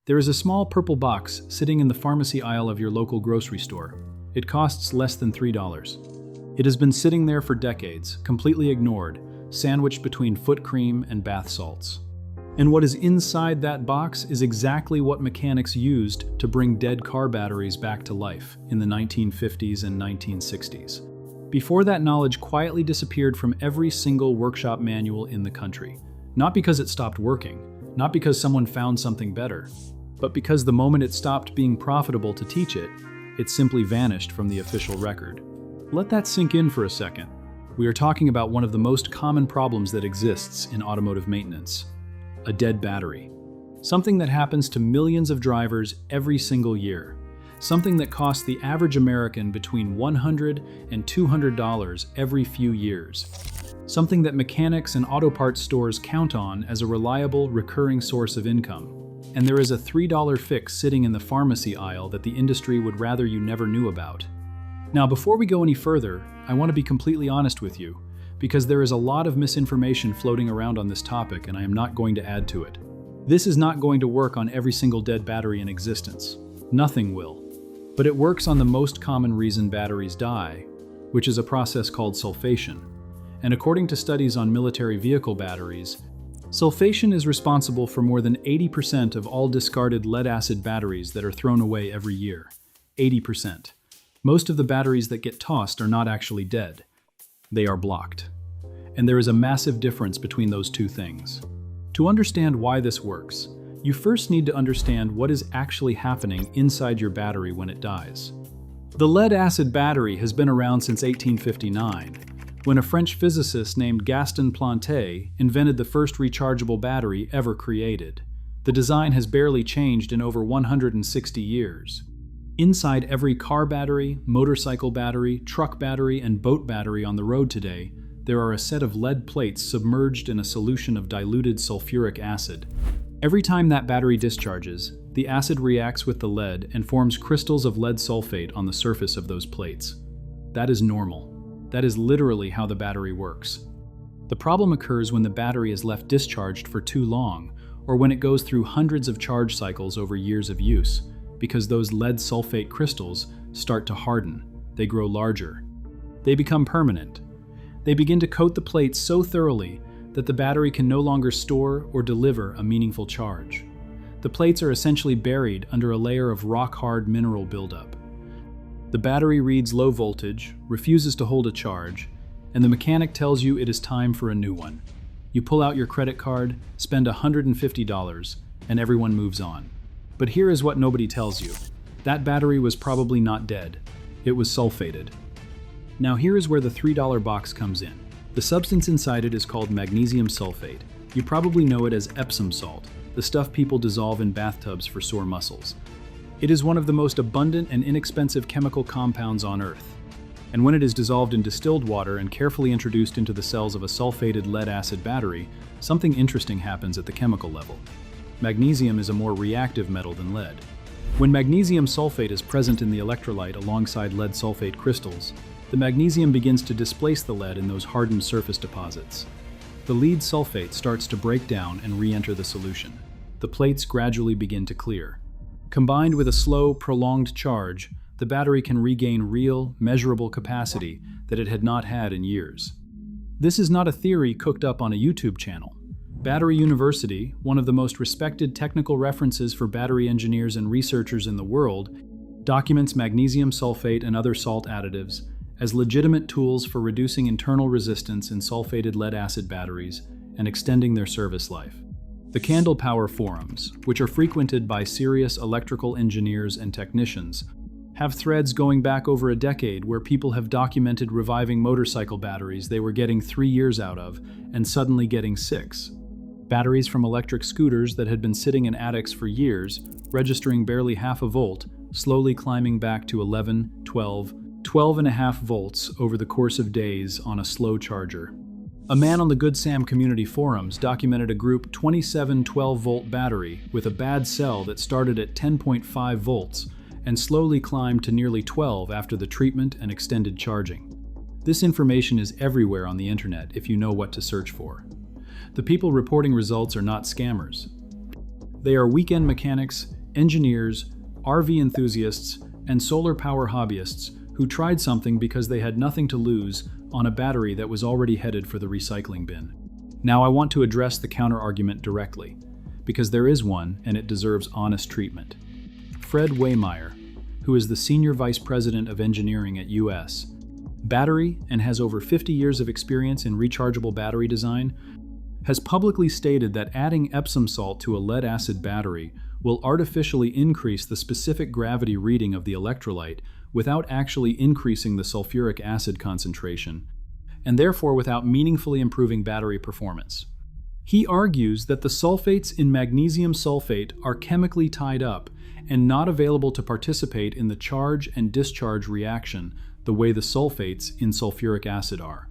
There is a small purple box sitting in the pharmacy aisle of your local grocery store. It costs less than $3. It has been sitting there for decades, completely ignored, sandwiched between foot cream and bath salts. And what is inside that box is exactly what mechanics used to bring dead car batteries back to life in the 1950s and 1960s. Before that knowledge quietly disappeared from every single workshop manual in the country. Not because it stopped working, not because someone found something better, but because the moment it stopped being profitable to teach it, it simply vanished from the official record. Let that sink in for a second. We are talking about one of the most common problems that exists in automotive maintenance: a dead battery. Something that happens to millions of drivers every single year. Something that costs the average American between $100 and $200 every few years. Something that mechanics and auto parts stores count on as a reliable, recurring source of income. And there is a $3 fix sitting in the pharmacy aisle that the industry would rather you never knew about. Now, before we go any further, I want to be completely honest with you, because there is a lot of misinformation floating around on this topic, and I am not going to add to it. This is not going to work on every single dead battery in existence. Nothing will. But it works on the most common reason batteries die, which is a process called sulfation. And according to studies on military vehicle batteries, sulfation is responsible for more than 80% of all discarded lead-acid batteries that are thrown away every year. 80%. Most of the batteries that get tossed are not actually dead. They are blocked. And there is a massive difference between those two things. To understand why this works, you first need to understand what is actually happening inside your battery when it dies. The lead-acid battery has been around since 1859, when a French physicist named Gaston Planté invented the first rechargeable battery ever created. The design has barely changed in over 160 years. Inside every car battery, motorcycle battery, truck battery, and boat battery on the road today, there are a set of lead plates submerged in a solution of diluted sulfuric acid. Every time that battery discharges, the acid reacts with the lead and forms crystals of lead sulfate on the surface of those plates. That is normal. That is literally how the battery works. The problem occurs when the battery is left discharged for too long, or when it goes through hundreds of charge cycles over years of use, because those lead sulfate crystals start to harden. They grow larger. They become permanent. They begin to coat the plates so thoroughly that the battery can no longer store or deliver a meaningful charge. The plates are essentially buried under a layer of rock-hard mineral buildup. The battery reads low voltage, refuses to hold a charge, and the mechanic tells you it is time for a new one. You pull out your credit card, spend $150, and everyone moves on. But here is what nobody tells you. That battery was probably not dead. It was sulfated. Now here is where the $3 box comes in. The substance inside it is called magnesium sulfate. You probably know it as Epsom salt, the stuff people dissolve in bathtubs for sore muscles. It is one of the most abundant and inexpensive chemical compounds on Earth. And when it is dissolved in distilled water and carefully introduced into the cells of a sulfated lead-acid battery, something interesting happens at the chemical level. Magnesium is a more reactive metal than lead. When magnesium sulfate is present in the electrolyte alongside lead sulfate crystals, the magnesium begins to displace the lead in those hardened surface deposits. The lead sulfate starts to break down and re-enter the solution. The plates gradually begin to clear. Combined with a slow, prolonged charge, the battery can regain real, measurable capacity that it had not had in years. This is not a theory cooked up on a YouTube channel. Battery University, one of the most respected technical references for battery engineers and researchers in the world, documents magnesium sulfate and other salt additives as legitimate tools for reducing internal resistance in sulfated lead-acid batteries and extending their service life. The Candle Power forums, which are frequented by serious electrical engineers and technicians, have threads going back over a decade where people have documented reviving motorcycle batteries they were getting 3 years out of and suddenly getting 6. Batteries from electric scooters that had been sitting in attics for years, registering barely half a volt, slowly climbing back to 11, 12, 12.5 volts over the course of days on a slow charger. A man on the Good Sam community forums documented a group 27 12-volt battery with a bad cell that started at 10.5 volts and slowly climbed to nearly 12 after the treatment and extended charging. This information is everywhere on the internet if you know what to search for. The people reporting results are not scammers. They are weekend mechanics, engineers, RV enthusiasts, and solar power hobbyists who tried something because they had nothing to lose on a battery that was already headed for the recycling bin. Now I want to address the counter-argument directly, because there is one and it deserves honest treatment. Fred Waymeyer, who is the Senior Vice President of Engineering at US Battery and has over 50 years of experience in rechargeable battery design, has publicly stated that adding Epsom salt to a lead-acid battery will artificially increase the specific gravity reading of the electrolyte without actually increasing the sulfuric acid concentration, and therefore without meaningfully improving battery performance. He argues that the sulfates in magnesium sulfate are chemically tied up and not available to participate in the charge and discharge reaction the way the sulfates in sulfuric acid are.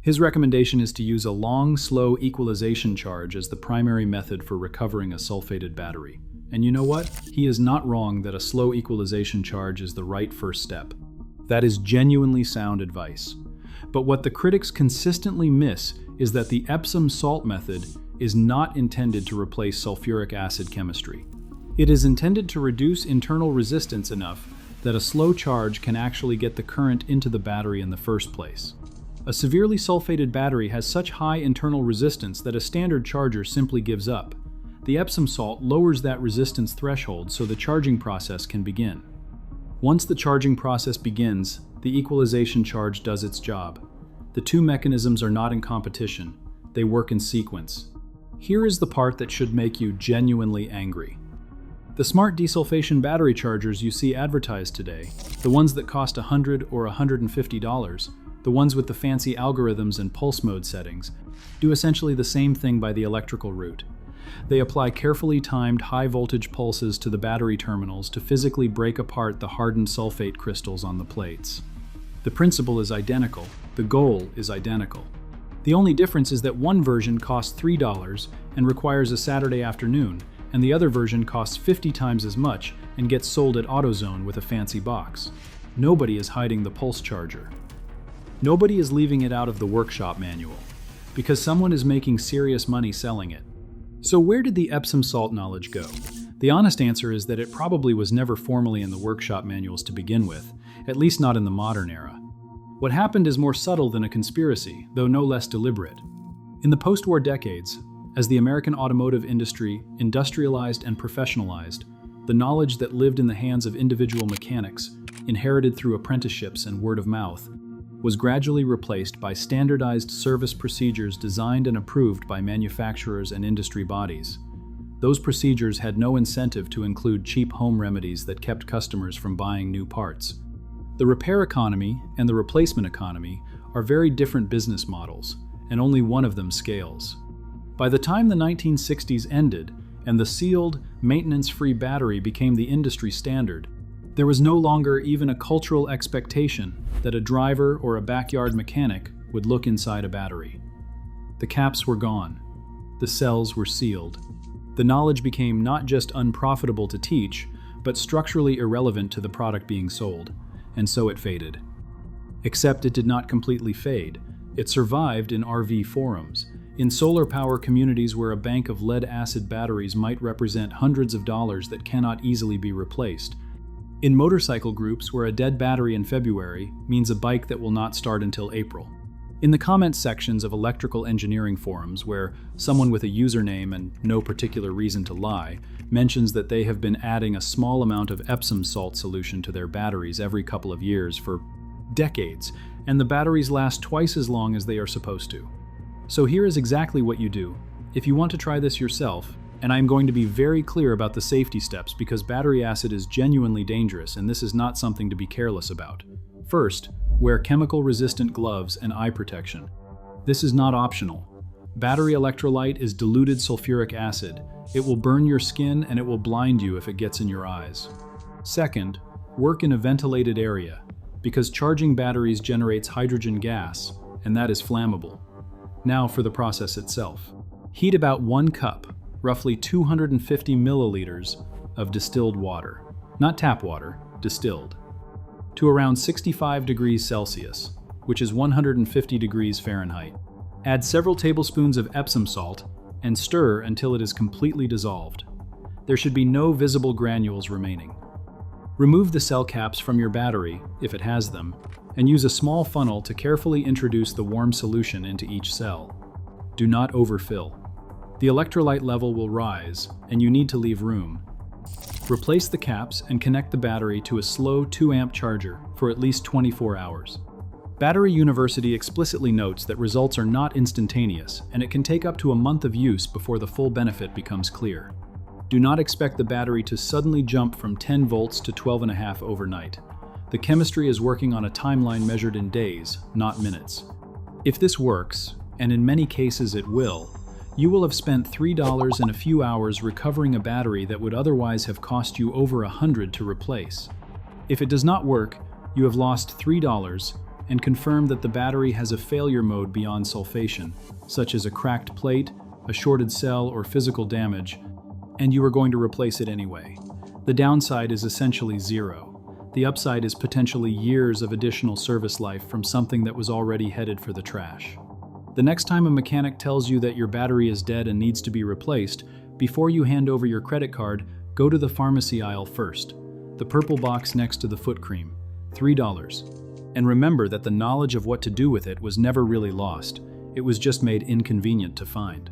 His recommendation is to use a long, slow equalization charge as the primary method for recovering a sulfated battery. And you know what? He is not wrong that a slow equalization charge is the right first step. That is genuinely sound advice. But what the critics consistently miss is that the Epsom salt method is not intended to replace sulfuric acid chemistry. It is intended to reduce internal resistance enough that a slow charge can actually get the current into the battery in the first place. A severely sulfated battery has such high internal resistance that a standard charger simply gives up. The Epsom salt lowers that resistance threshold so the charging process can begin. Once the charging process begins, the equalization charge does its job. The two mechanisms are not in competition, they work in sequence. Here is the part that should make you genuinely angry. The smart desulfation battery chargers you see advertised today, the ones that cost $100 or $150, the ones with the fancy algorithms and pulse mode settings, do essentially the same thing by the electrical route. They apply carefully timed high-voltage pulses to the battery terminals to physically break apart the hardened sulfate crystals on the plates. The principle is identical, the goal is identical. The only difference is that one version costs $3 and requires a Saturday afternoon, and the other version costs 50 times as much and gets sold at AutoZone with a fancy box. Nobody is hiding the pulse charger. Nobody is leaving it out of the workshop manual, because someone is making serious money selling it. So where did the Epsom salt knowledge go? The honest answer is that it probably was never formally in the workshop manuals to begin with, at least not in the modern era. What happened is more subtle than a conspiracy, though no less deliberate. In the post-war decades, as the American automotive industry industrialized and professionalized, the knowledge that lived in the hands of individual mechanics, inherited through apprenticeships and word of mouth, was gradually replaced by standardized service procedures designed and approved by manufacturers and industry bodies. Those procedures had no incentive to include cheap home remedies that kept customers from buying new parts. The repair economy and the replacement economy are very different business models, and only one of them scales. By the time the 1960s ended and the sealed, maintenance-free battery became the industry standard, there was no longer even a cultural expectation that a driver or a backyard mechanic would look inside a battery. The caps were gone. The cells were sealed. The knowledge became not just unprofitable to teach, but structurally irrelevant to the product being sold, and so it faded. Except it did not completely fade. It survived in RV forums, in solar power communities where a bank of lead-acid batteries might represent hundreds of dollars that cannot easily be replaced, in motorcycle groups where a dead battery in February means a bike that will not start until April, in the comments sections of electrical engineering forums where someone with a username and no particular reason to lie mentions that they have been adding a small amount of Epsom salt solution to their batteries every couple of years for decades, and the batteries last twice as long as they are supposed to. So here is exactly what you do. If you want to try this yourself, and I am going to be very clear about the safety steps because battery acid is genuinely dangerous and this is not something to be careless about. First, wear chemical-resistant gloves and eye protection. This is not optional. Battery electrolyte is diluted sulfuric acid. It will burn your skin and it will blind you if it gets in your eyes. Second, work in a ventilated area, because charging batteries generates hydrogen gas, and that is flammable. Now for the process itself. Heat about 1 cup, roughly 250 milliliters, of distilled water, not tap water, distilled, to around 65 degrees Celsius, which is 150 degrees Fahrenheit. Add several tablespoons of Epsom salt and stir until it is completely dissolved. There should be no visible granules remaining. Remove the cell caps from your battery, if it has them, and use a small funnel to carefully introduce the warm solution into each cell. Do not overfill. The electrolyte level will rise, and you need to leave room. Replace the caps and connect the battery to a slow 2-amp charger for at least 24 hours. Battery University explicitly notes that results are not instantaneous, and it can take up to a month of use before the full benefit becomes clear. Do not expect the battery to suddenly jump from 10 volts to 12.5 overnight. The chemistry is working on a timeline measured in days, not minutes. If this works, and in many cases it will, you will have spent $3 in a few hours recovering a battery that would otherwise have cost you over $100 to replace. If it does not work, you have lost $3 and confirmed that the battery has a failure mode beyond sulfation, such as a cracked plate, a shorted cell, or physical damage, and you are going to replace it anyway. The downside is essentially zero. The upside is potentially years of additional service life from something that was already headed for the trash. The next time a mechanic tells you that your battery is dead and needs to be replaced, before you hand over your credit card, go to the pharmacy aisle first. The purple box next to the foot cream, $3. And remember that the knowledge of what to do with it was never really lost. It was just made inconvenient to find.